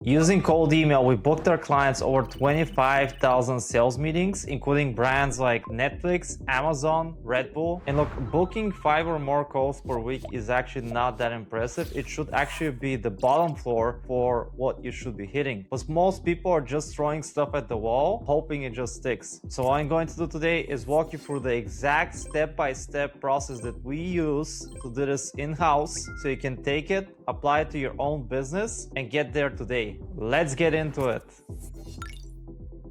Using cold email, we booked our clients over 25,000 sales meetings, including brands like Netflix, Amazon, Red Bull. And look, booking 5 or more calls per week is actually not that impressive. It should actually be the bottom floor for what you should be hitting. But most people are just throwing stuff at the wall, hoping it just sticks. So what I'm going to do today is walk you through the exact step-by-step process that we use to do this in-house, so you can take it, apply it to your own business, and get there today. Let's get into it.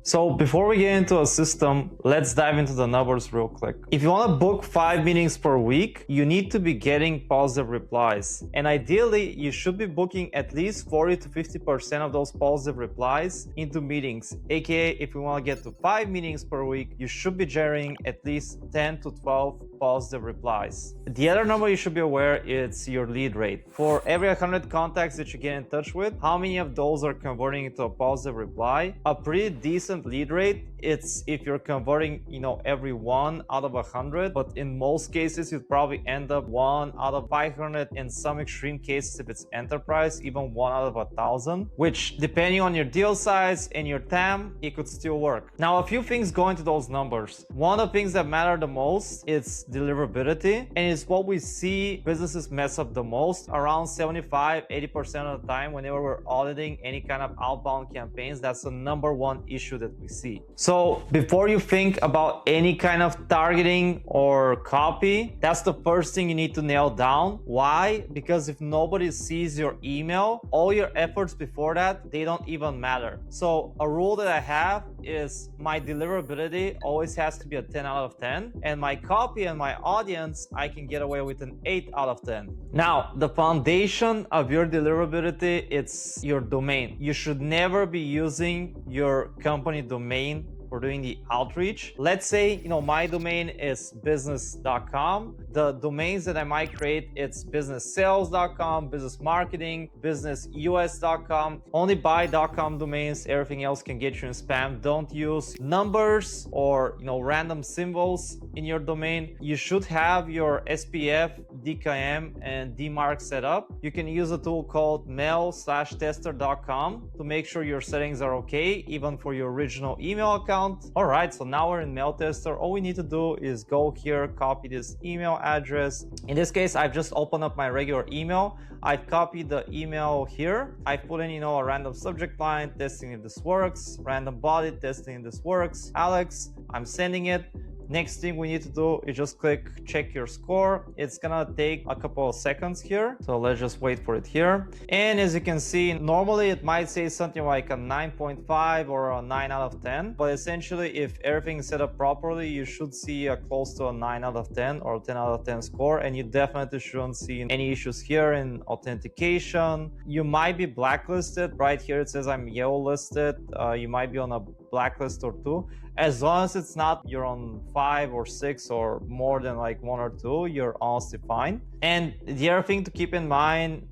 So before we get into a system, let's dive into the numbers real quick. If you want to book 5 meetings per week, you need to be getting positive replies. And ideally, you should be booking at least 40 to 50% of those positive replies into meetings. AKA, if you want to get to 5 meetings per week, you should be generating at least 10 to 12 positive replies. The other number you should be aware is your lead rate. For every 100 contacts that you get in touch with, how many of those are converting into a positive reply? A pretty decent lead rate, it's if you're converting, every 1 out of 100, but in most cases, you'd probably end up 1 out of 500. In some extreme cases, if it's enterprise, even 1 out of 1,000, which depending on your deal size and your TAM, it could still work. Now, a few things go into those numbers. One of the things that matter the most is deliverability, and it's what we see businesses mess up the most. Around 75-80% of the time, whenever we're auditing any kind of outbound campaigns, that's the #1 issue that we see. So before you think about any kind of targeting or copy, that's the first thing you need to nail down. Why? Because if nobody sees your email, all your efforts before that, they don't even matter. So a rule that I have is my deliverability always has to be a 10 out of 10, and my copy and my audience, I can get away with an 8 out of 10. Now, the foundation of your deliverability, it's your domain. You should never be using your company domain for doing the outreach. Let's say, my domain is business.com. The domains that I might create, it's businesssales.com, business marketing, businessus.com. Only buy .com domains. Everything else can get you in spam. Don't use numbers or, random symbols in your domain. You should have your SPF, DKIM, and DMARC set up. You can use a tool called mail/tester.com to make sure your settings are okay, even for your original email account. All right, so now we're in Mail Tester. All we need to do is go here, copy this email address. In this case, I've just opened up my regular email. I've copied the email here. I put in, a random subject line, testing if this works, random body, testing if this works. Alex, I'm sending it. Next thing we need to do is just click check your score. It's gonna take a couple of seconds here. So let's just wait for it here. And as you can see, normally it might say something like a 9.5 or a 9 out of 10. But essentially, if everything is set up properly, you should see a close to a 9 out of 10 or 10 out of 10 score. And you definitely shouldn't see any issues here in authentication. You might be blacklisted. Right here it says I'm yellow listed. You might be on a blacklist or 2. As long as it's not you're on 5 or 6 or more than like 1 or 2, you're honestly fine. And the other thing to keep in mind,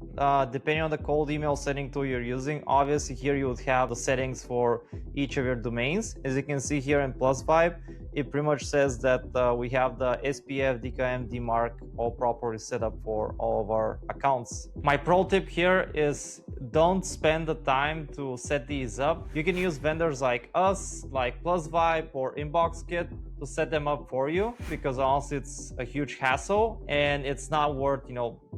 depending on the cold email setting tool you're using, obviously here you would have the settings for each of your domains. As you can see here in +5, it pretty much says that we have the SPF, DKIM, DMARC all properly set up for all of our accounts. My pro tip here is don't spend the time to set these up. You can use vendors like us, like +5 or InboxKit to set them up for you, because honestly it's a huge hassle and it's not worth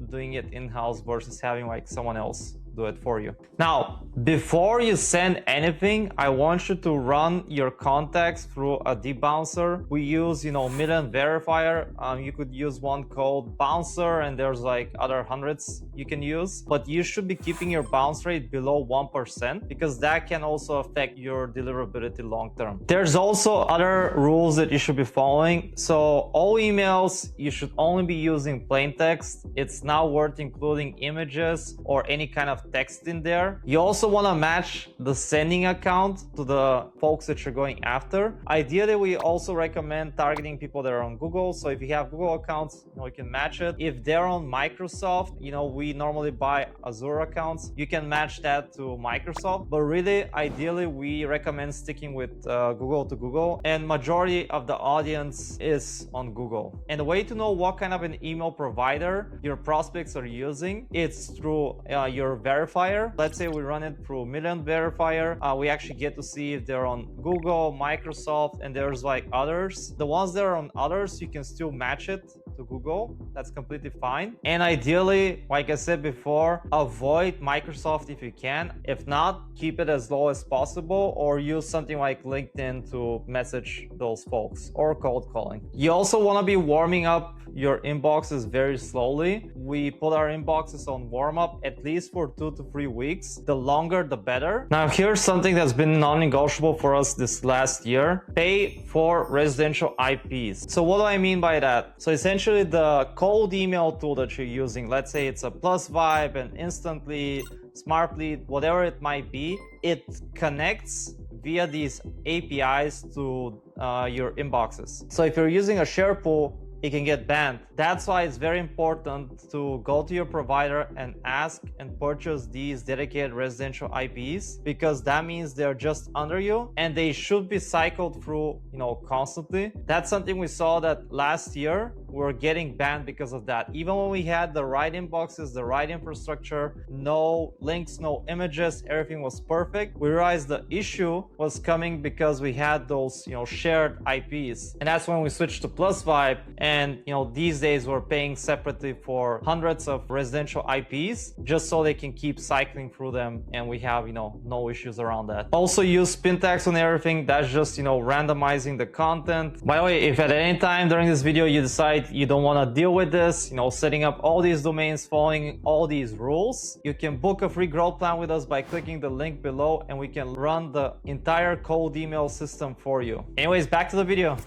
doing it in-house versus having like someone else do it for you. Now, before you send anything, I want you to run your contacts through a debouncer. We use, Midland Verifier. You could use one called Bouncer, and there's like other hundreds you can use, but you should be keeping your bounce rate below 1% because that can also affect your deliverability long term. There's also other rules that you should be following. So all emails, you should only be using plain text. It's not worth including images or any kind of text in there. You also want to match the sending account to the folks that you're going after. Ideally, we also recommend targeting people that are on Google. So if you have Google accounts, you can match it. If they're on Microsoft, we normally buy Azure accounts. You can match that to Microsoft. But really, ideally, we recommend sticking with Google to Google. And majority of the audience is on Google. And the way to know what kind of an email provider your prospects are using, it's through your verifier. Let's say we run it through Million Verifier. We actually get to see if they're on Google, Microsoft, and there's like others. The ones that are on others, you can still match it to Google. That's completely fine. And ideally, like I said before, avoid Microsoft if you can. If not, keep it as low as possible, or use something like LinkedIn to message those folks, or cold calling. You also want to be warming up your inboxes very slowly. We put our inboxes on warm up at least for 2 to 3 weeks. The longer, the better. Now, here's something that's been non-negotiable for us this last year. Pay for residential IPs. So what do I mean by that? So essentially the cold email tool that you're using, let's say it's a Plus Vibe, and Instantly, Smartly, whatever it might be, it connects via these APIs to your inboxes. So if you're using a share pool, it can get banned. That's why it's very important to go to your provider and ask and purchase these dedicated residential IPs, because that means they're just under you and they should be cycled through, constantly. That's something we saw that last year we're getting banned because of that. Even when we had the right inboxes, the right infrastructure, no links, no images, everything was perfect, we realized the issue was coming because we had those, shared IPs. And that's when we switched to Plus Vibe. And these days we're paying separately for hundreds of residential IPs just so they can keep cycling through them, and we have no issues around that. Also use spin tags on everything. That's just randomizing the content. By the way, if at any time during this video you decide you don't want to deal with this, setting up all these domains, following all these rules, you can book a free growth plan with us by clicking the link below, and we can run the entire cold email system for you. Anyways, back to the video.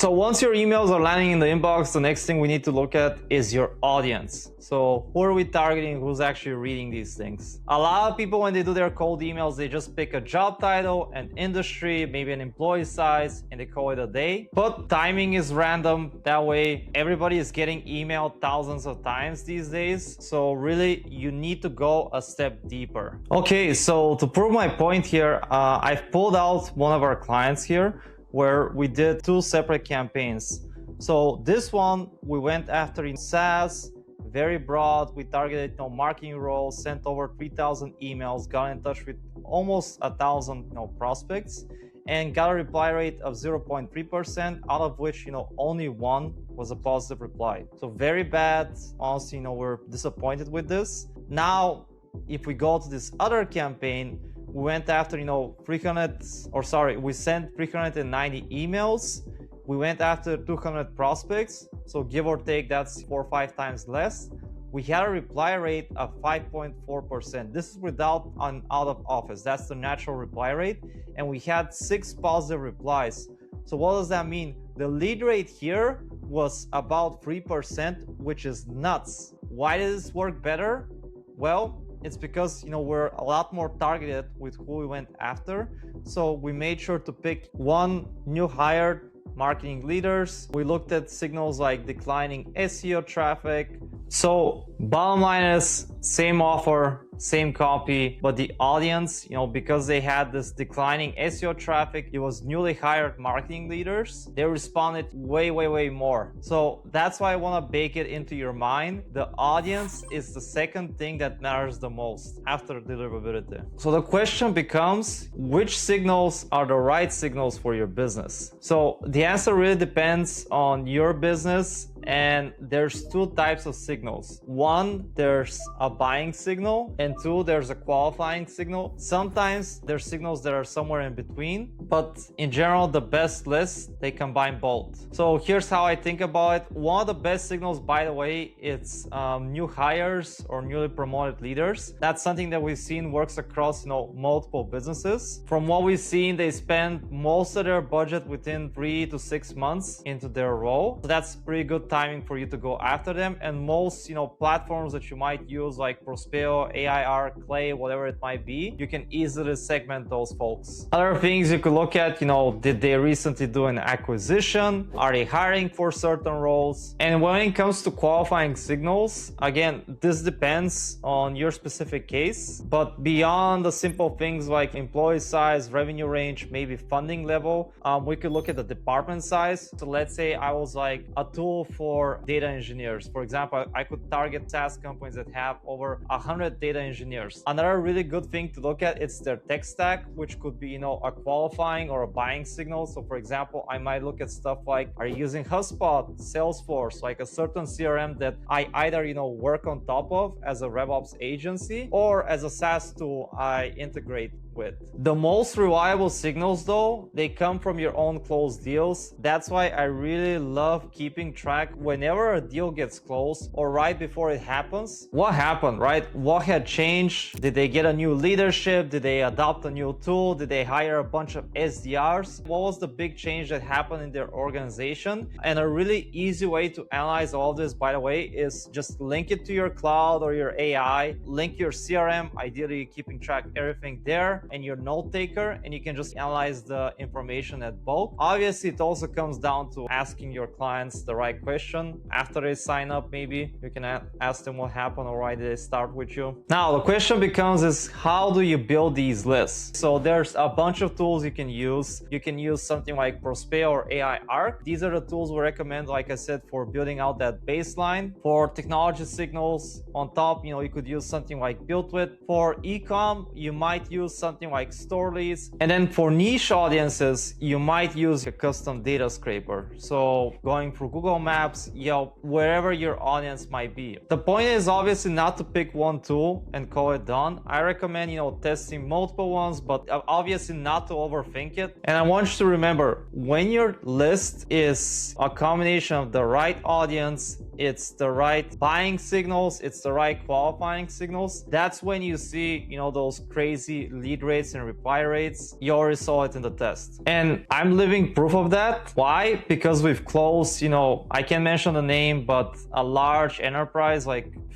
So once your emails are landing in the inbox, the next thing we need to look at is your audience. So who are we targeting? Who's actually reading these things? A lot of people, when they do their cold emails, they just pick a job title, an industry, maybe an employee size, and they call it a day. But timing is random. That way, everybody is getting emailed thousands of times these days. So really, you need to go a step deeper. Okay, so to prove my point here, I've pulled out one of our clients here, where we did 2 separate campaigns. So this one, we went after in SaaS, very broad. We targeted marketing roles, sent over 3,000 emails, got in touch with almost 1,000 prospects, and got a reply rate of 0.3%, out of which only 1 was a positive reply. So very bad. Honestly, we're disappointed with this. Now, if we go to this other campaign, we went after, we sent 390 emails. We went after 200 prospects. So give or take, that's 4 or 5 times less. We had a reply rate of 5.4%. This is without an out of office. That's the natural reply rate. And we had 6 positive replies. So what does that mean? The lead rate here was about 3%, which is nuts. Why does this work better? Well, it's because we're a lot more targeted with who we went after. So we made sure to pick 1 new hired marketing leaders. We looked at signals like declining SEO traffic. So bottom line is, same offer, same copy, but the audience, because they had this declining SEO traffic, it was newly hired marketing leaders, they responded way more. So that's why I want to bake it into your mind. The audience is the second thing that matters the most after deliverability. So the question becomes, which signals are the right signals for your business? So the answer really depends on your business, and there's 2 types of signals. 1, there's a buying signal, and 2, there's a qualifying signal. Sometimes there's signals that are somewhere in between, but in general, the best list, they combine both. So here's how I think about it. One of the best signals, by the way, it's new hires or newly promoted leaders. That's something that we've seen works across multiple businesses. From what we've seen, they spend most of their budget within 3 to 6 months into their role. So that's pretty good timing for you to go after them. And most platforms that you might use, like Prospeo, AIR, Clay, whatever it might be, you can easily segment those folks. Other things you could look at, did they recently do an acquisition? Are they hiring for certain roles? And when it comes to qualifying signals, again, this depends on your specific case, but beyond the simple things like employee size, revenue range, maybe funding level, we could look at the department size. So let's say I was like a tool for for data engineers. For example, I could target SaaS companies that have over 100 data engineers. Another really good thing to look at is their tech stack, which could be, a qualifying or a buying signal. So for example, I might look at stuff like, are you using HubSpot, Salesforce, like a certain CRM that I either, work on top of as a RevOps agency or as a SaaS tool I integrate with. The most reliable signals though, they come from your own closed deals. That's why I really love keeping track whenever a deal gets closed or right before it happens. What happened, right? What had changed? Did they get a new leadership? Did they adopt a new tool? Did they hire a bunch of SDRs? What was the big change that happened in their organization? And a really easy way to analyze all of this, by the way, is just link it to your cloud or your AI, link your CRM, ideally keeping track everything there, and your note taker, and you can just analyze the information at bulk. Obviously, it also comes down to asking your clients the right question. After they sign up, maybe you can ask them what happened or why did they start with you. Now, the question becomes is how do you build these lists? So there's a bunch of tools you can use. You can use something like Prospeo or AI Arc. These are the tools we recommend, like I said, for building out that baseline. For technology signals on top, you could use something like BuiltWith. For ecom, you might use something like Stories. And then for niche audiences, you might use a custom data scraper. So going through Google Maps, Yelp, wherever your audience might be. The point is obviously not to pick one tool and call it done. I recommend, testing multiple ones, but obviously not to overthink it. And I want you to remember, when your list is a combination of the right audience, it's the right buying signals, it's the right qualifying signals, that's when you see, those crazy lead rates and reply rates. You already saw it in the test. And I'm living proof of that. Why? Because we've closed, I can't mention the name, but a large enterprise,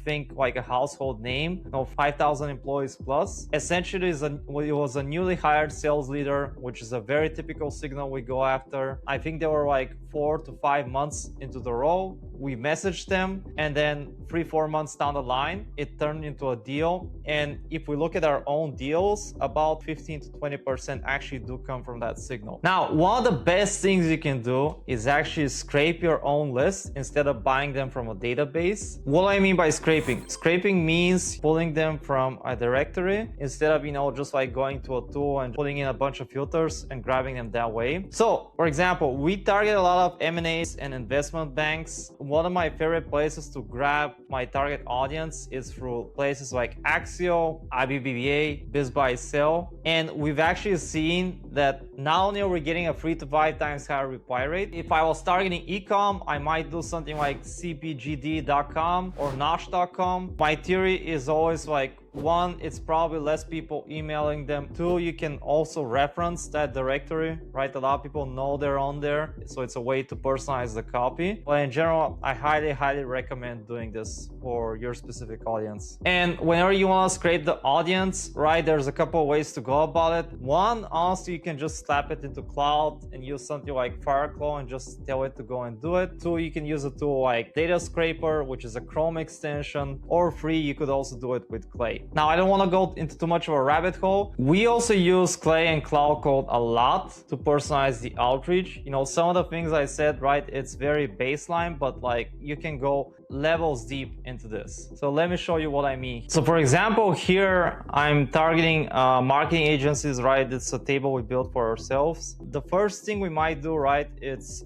think like a household name, 5,000 employees plus. Essentially, it was a newly hired sales leader, which is a very typical signal we go after. I think they were like 4 to 5 months into the role. We messaged them, and then 3-4 months down the line, it turned into a deal. And if we look at our own deals, about 15 to 20% actually do come from that signal. Now, one of the best things you can do is actually scrape your own list instead of buying them from a database. What I mean by scraping means pulling them from a directory instead of, just like going to a tool and putting in a bunch of filters and grabbing them that way. So, for example, we target a lot of M&As and investment banks. One of my favorite places to grab my target audience is through places like Axio, IBBA, BizBuySell. And we've actually seen that not only are we getting a 3 to 5 times higher reply rate, if I was targeting ecom, I might do something like cpgd.com or nosh.com. My theory is always like, one, it's probably less people emailing them. Two, you can also reference that directory, right? A lot of people know they're on there, so it's a way to personalize the copy. But in general, I highly recommend doing this for your specific audience. And whenever you want to scrape the audience, right, there's a couple of ways to go about it. One, honestly, you can just slap it into cloud and use something like Fireclaw and just tell it to go and do it. Two, you can use a tool like Data Scraper, which is a Chrome extension, or free, you could also do it with Clay. Now, I don't want to go into too much of a rabbit hole. We also use Clay and Cloud Code a lot to personalize the outreach. Some of the things I said, right, it's very baseline, but you can go levels deep into this. So let me show you what I mean. So for example, here I'm targeting marketing agencies, right? It's a table we built for ourselves. The first thing we might do, right, it's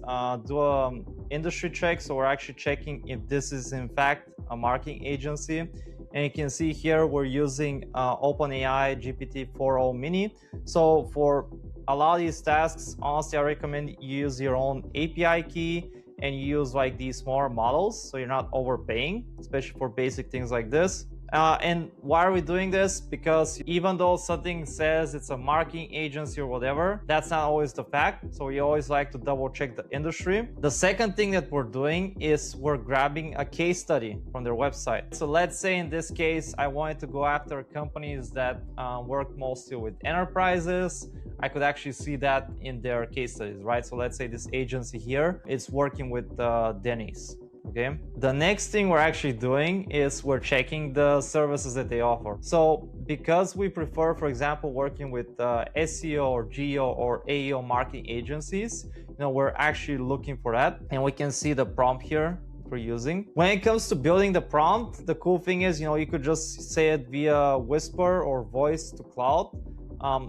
do a industry check. So we're actually checking if this is in fact a marketing agency. And you can see here we're using OpenAI GPT-4o Mini. So for a lot of these tasks, honestly, I recommend you use your own API key and you use these smaller models, so you're not overpaying, especially for basic things like this. And why are we doing this? Because even though something says it's a marketing agency or whatever, that's not always the fact. So we always like to double check the industry. The second thing that we're doing is we're grabbing a case study from their website. So let's say in this case, I wanted to go after companies that work mostly with enterprises. I could actually see that in their case studies, right? So let's say this agency here, it's working with Denny's. Okay. The next thing we're actually doing is we're checking the services that they offer. So because we prefer, for example, working with SEO or GEO or AEO marketing agencies, we're actually looking for that. And we can see the prompt here for using. When it comes to building the prompt, the cool thing is, you could just say it via Whisper or voice to cloud.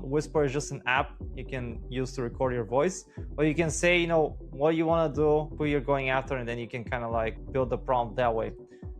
Whisper is just an app you can use to record your voice, but you can say, what you want to do, who you're going after, and then you can kind of like build the prompt that way.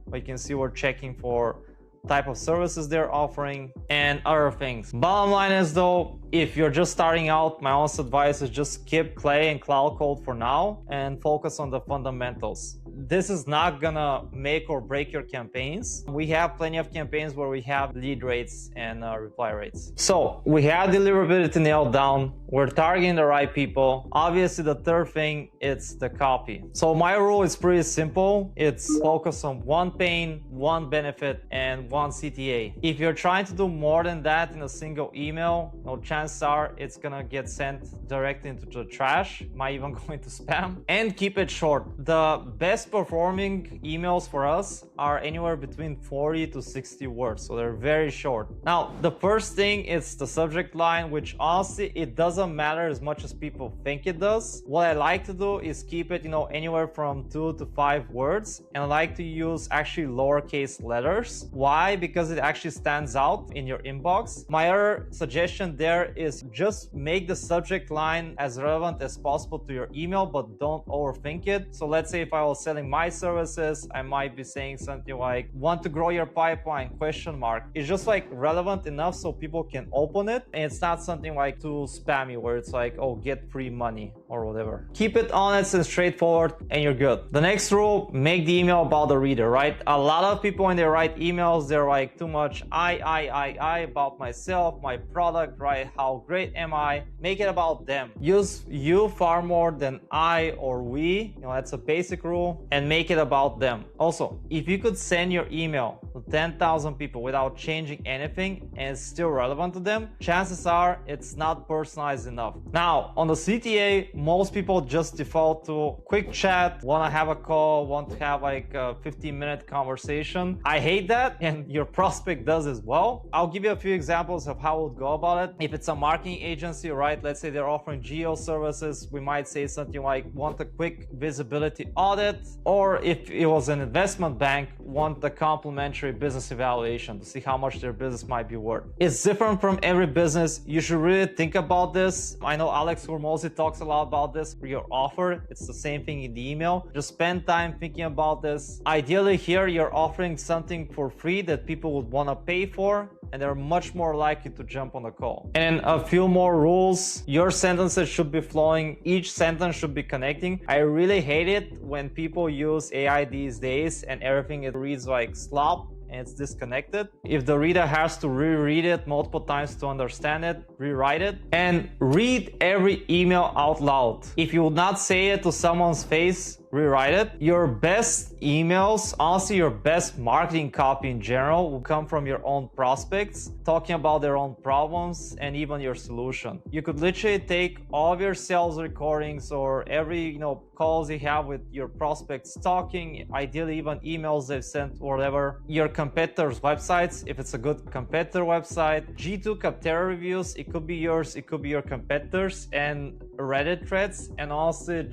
But you can see we're checking for type of services they're offering and other things. Bottom line is though, if you're just starting out, my honest advice is just skip Clay and Cloud Code for now and focus on the fundamentals. This is not gonna make or break your campaigns. We have plenty of campaigns where we have lead rates and reply rates. So we have deliverability nailed down. We're targeting the right people. Obviously, the third thing, it's the copy. So my rule is pretty simple. It's focus on one pain, one benefit, and one CTA. If you're trying to do more than that in a single email, chances are it's gonna get sent directly into the trash, might even go into spam. And keep it short. The best performing emails for us are anywhere between 40 to 60 words, so they're very short. Now, the first thing is the subject line, which honestly, it doesn't matter as much as people think it does. What I like to do is keep it, anywhere from 2 to 5 words, and I like to use actually lowercase letters. Why? Because it actually stands out in your inbox. My other suggestion there is just make the subject line as relevant as possible to your email, but don't overthink it. So let's say if I was selling my services, I might be saying something like, want to grow your pipeline, ? It's just like relevant enough so people can open it, and it's not something like too spammy where it's like, oh, get free money or whatever. Keep it honest and straightforward and you're good. The next rule, make the email about the reader, right? A lot of people when they write emails, they're like too much I about myself, my product, right? How great am I? Make it about them. Use you far more than I or we, that's a basic rule, and make it about them. Also, if you could send your email to 10,000 people without changing anything and it's still relevant to them, chances are it's not personalized enough. Now, on the CTA, most people just default to quick chat, want to have a call, want to have like a 15-minute conversation. I hate that, and your prospect does as well. I'll give you a few examples of how I would go about it. If it's a marketing agency, right, let's say they're offering geo services, we might say something like, want a quick visibility audit, or if it was an investment bank, want the complimentary business evaluation to see how much their business might be worth. It's different from every business. You should really think about this. I know Alex Hormozy talks a lot about this for your offer. It's the same thing in the email. Just spend time thinking about this. Ideally here, you're offering something for free that people would want to pay for, and they're much more likely to jump on the call. And a few more rules. Your sentences should be flowing. Each sentence should be connecting. I really hate it when people use AI these days and everything it reads like slop and it's disconnected. If the reader has to reread it multiple times to understand it, rewrite it. And read every email out loud. If you would not say it to someone's face, rewrite it. Your best emails, honestly, your best marketing copy in general will come from your own prospects, talking about their own problems and even your solution. You could literally take all of your sales recordings or every, calls you have with your prospects talking, ideally even emails they've sent or whatever, your competitors' websites, if it's a good competitor website, G2 Capterra reviews, it could be yours, it could be your competitors, and Reddit threads, and honestly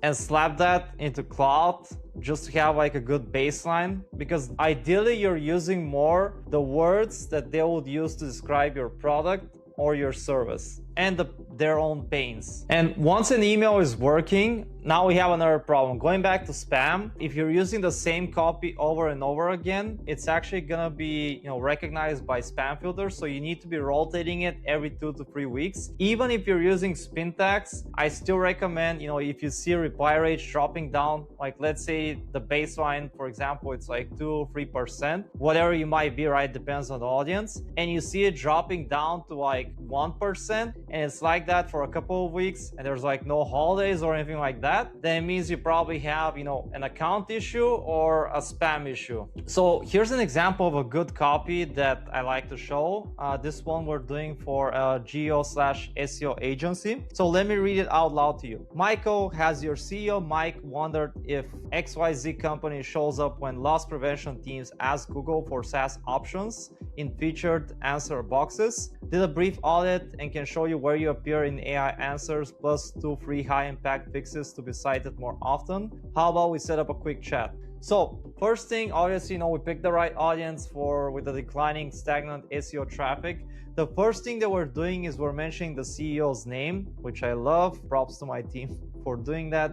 and slap that into Cloud just to have like a good baseline, because ideally you're using more the words that they would use to describe your product or your service and their own pains. And once an email is working, now we have another problem. Going back to spam, if you're using the same copy over and over again, it's actually gonna be recognized by spam filters. So you need to be rotating it every 2 to 3 weeks. Even if you're using spin tags, I still recommend, if you see reply rates dropping down, like let's say the baseline, for example, it's like 2-3%, whatever you might be, right? Depends on the audience. And you see it dropping down to like 1%, and it's like that for a couple of weeks, and there's like no holidays or anything like that, then it means you probably have, an account issue or a spam issue. So here's an example of a good copy that I like to show. This one we're doing for a geo/SEO agency. So let me read it out loud to you. Michael, has your CEO Mike wondered if XYZ company shows up when loss prevention teams ask Google for SaaS options in featured answer boxes? Did a brief audit and can show you where you appear in AI answers, plus 2 free high impact fixes to be cited more often. How about we set up a quick chat? So first thing, obviously, we picked the right audience with the declining stagnant SEO traffic. The first thing that we're doing is we're mentioning the CEO's name, which I love. Props to my team for doing that.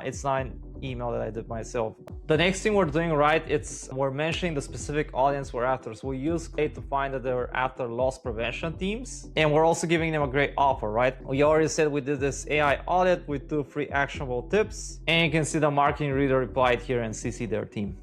It's not an email that I did myself. The next thing we're doing right, we're mentioning the specific audience we're after. So we use Clay to find that they're after loss prevention teams. And we're also giving them a great offer, right? We already said we did this AI audit with 2 free actionable tips. And you can see the marketing reader replied here and CC their team.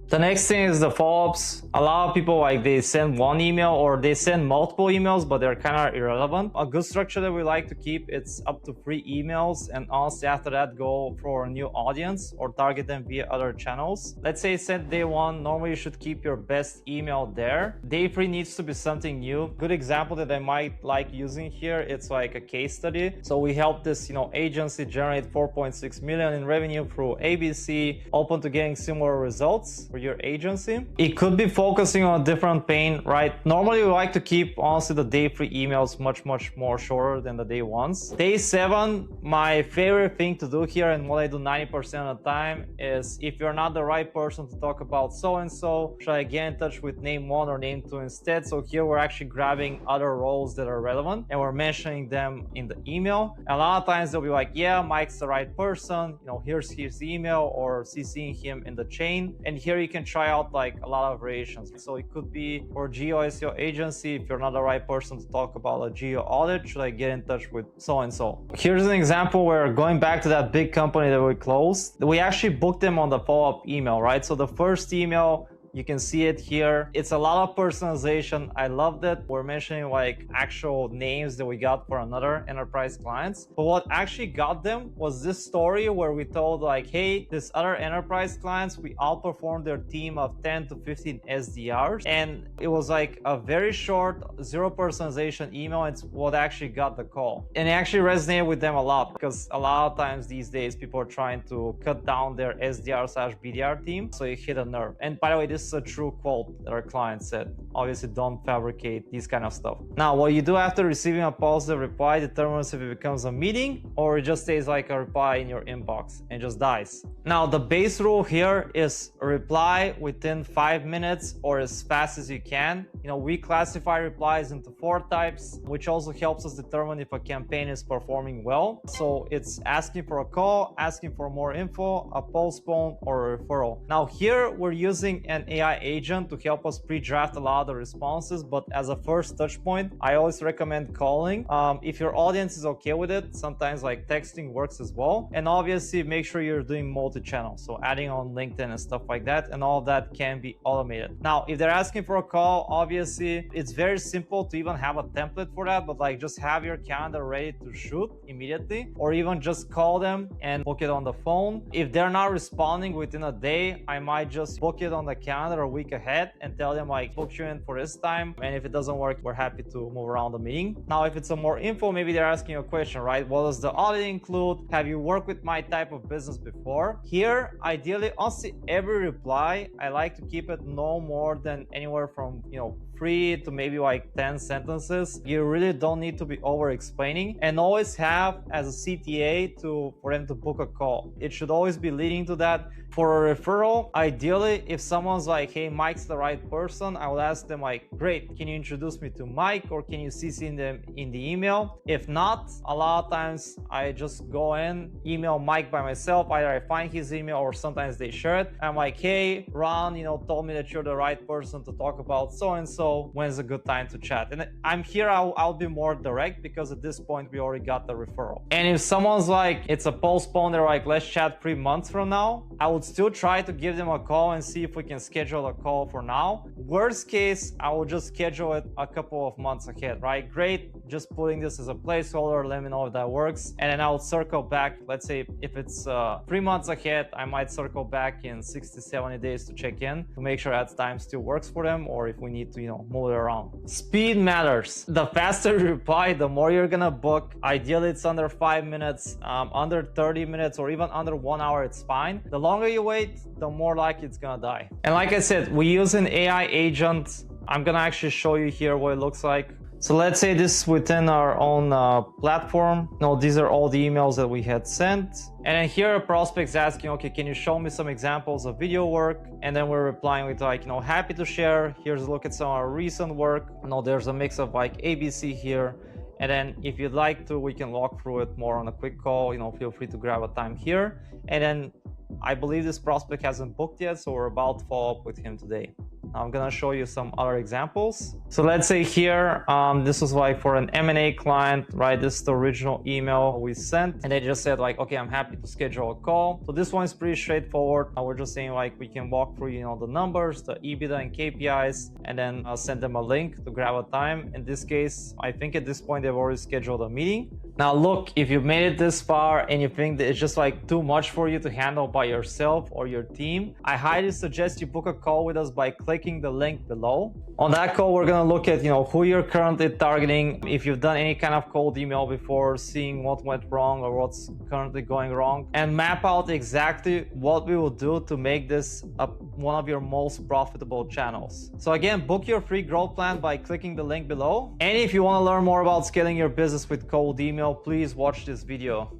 The next thing is the follow-ups. A lot of people, they send one email or they send multiple emails, but they're kind of irrelevant. A good structure that we like to keep, it's up to 3 emails, and honestly after that go for a new audience or target them via other channels. Let's say send day 1, normally you should keep your best email there. Day 3 needs to be something new. Good example that I might like using here, it's like a case study. So we helped this agency generate 4.6 million in revenue through ABC, open to getting similar results for your agency. It could be focusing on a different pain, right? Normally we like to keep honestly the day 3 emails much more shorter than the day 1s. Day 7, my favorite thing to do here and what I do 90% of the time is if you're not the right person to talk about so-and-so, should I get in touch with name 1 or name 2 instead? So here we're actually grabbing other roles that are relevant and we're mentioning them in the email. And a lot of times they'll be like, yeah, Mike's the right person, here's his email, or CCing him in the chain. And here you can try out a lot of variations. So it could be for geo SEO agency, if you're not the right person to talk about a geo audit, should I get in touch with so-and-so? Here's an example where going back to that big company that we closed, we actually booked them on the follow-up email, right? So the first email, you can see it here. It's a lot of personalization. I love that. We're mentioning actual names that we got for another enterprise clients. But what actually got them was this story where we told hey, this other enterprise clients, we outperformed their team of 10 to 15 SDRs. And it was a very short, 0 personalization email. It's what actually got the call. And it actually resonated with them a lot because a lot of times these days people are trying to cut down their SDR/BDR team. So it hit a nerve. And by the way, this is a true quote that our client said. Obviously, don't fabricate these kind of stuff. Now, what you do after receiving a positive reply determines if it becomes a meeting or it just stays like a reply in your inbox and just dies. Now, the base rule here is a reply within 5 minutes or as fast as you can. We classify replies into 4 types, which also helps us determine if a campaign is performing well. So it's asking for a call, asking for more info, a postpone, or a referral. Now here we're using an AI agent to help us pre-draft a lot of the responses, but as a first touch point, I always recommend calling. If your audience is okay with it, sometimes texting works as well. And obviously make sure you're doing multi-channel, so adding on LinkedIn and stuff like that, and all of that can be automated. Now, if they're asking for a call, obviously it's very simple to even have a template for that, but just have your calendar ready to shoot immediately, or even just call them and book it on the phone. If they're not responding within a day, I might just book it on the calendar a week ahead and tell them book you in for this time, and if it doesn't work, we're happy to move around the meeting. Now, if it's a more info, maybe they're asking you a question, right? What does the audit include? Have you worked with my type of business before? Here, ideally, honestly, every reply, I like to keep it no more than anywhere from 3 to maybe 10 sentences. You really don't need to be over explaining, and always have as a CTA for them to book a call. It should always be leading to that. For a referral, ideally, if someone's hey, Mike's the right person, I would ask them great, can you introduce me to Mike, or can you CC them in the email? If not, a lot of times I just go in, email Mike by myself. Either I find his email or sometimes they share it. I'm hey, Ron, told me that you're the right person to talk about so-and-so. When's a good time to chat? And I'm here, I'll be more direct because at this point we already got the referral. And if someone's it's a postpone, they're let's chat 3 months from now, I would still try to give them a call and see if we can schedule a call for now. Worst case, I will just schedule it a couple of months ahead, right? Great, just putting this as a placeholder, let me know if that works. And then I'll circle back. Let's say if it's 3 months ahead, I might circle back in 60, 70 days to check in to make sure that time still works for them, or if we need to, move it around. Speed matters. The faster you reply, the more you're gonna book. Ideally, it's under 5 minutes, under 30 minutes, or even under 1 hour, it's fine. The longer you wait, the more likely it's gonna die. And like I said, we use an AI agent. I'm gonna actually show you here what it looks like. So let's say this is within our own platform. These are all the emails that we had sent. And then here a prospect's asking, okay, can you show me some examples of video work? And then we're replying with like, happy to share. Here's a look at some of our recent work. There's a mix of like ABC here. And then if you'd like to, we can walk through it more on a quick call. Feel free to grab a time here. And then I believe this prospect hasn't booked yet, so we're about to follow up with him today. Now I'm gonna show you some other examples. So let's say here, this was like for an M&A client, right? This is the original email we sent, and they just said like, okay, I'm happy to schedule a call. So this one is pretty straightforward. We're just saying like, we can walk through, the numbers, the EBITDA and KPIs, and then send them a link to grab a time. In this case, I think at this point, they've already scheduled a meeting. Now look, if you've made it this far and you think that it's just like too much for you to handle by yourself or your team, I highly suggest you book a call with us by clicking the link below. On that call, we're gonna look at who you're currently targeting, if you've done any kind of cold email before, seeing what went wrong or what's currently going wrong, and map out exactly what we will do to make this one of your most profitable channels. So again, book your free growth plan by clicking the link below. And if you want to learn more about scaling your business with cold email, please watch this video.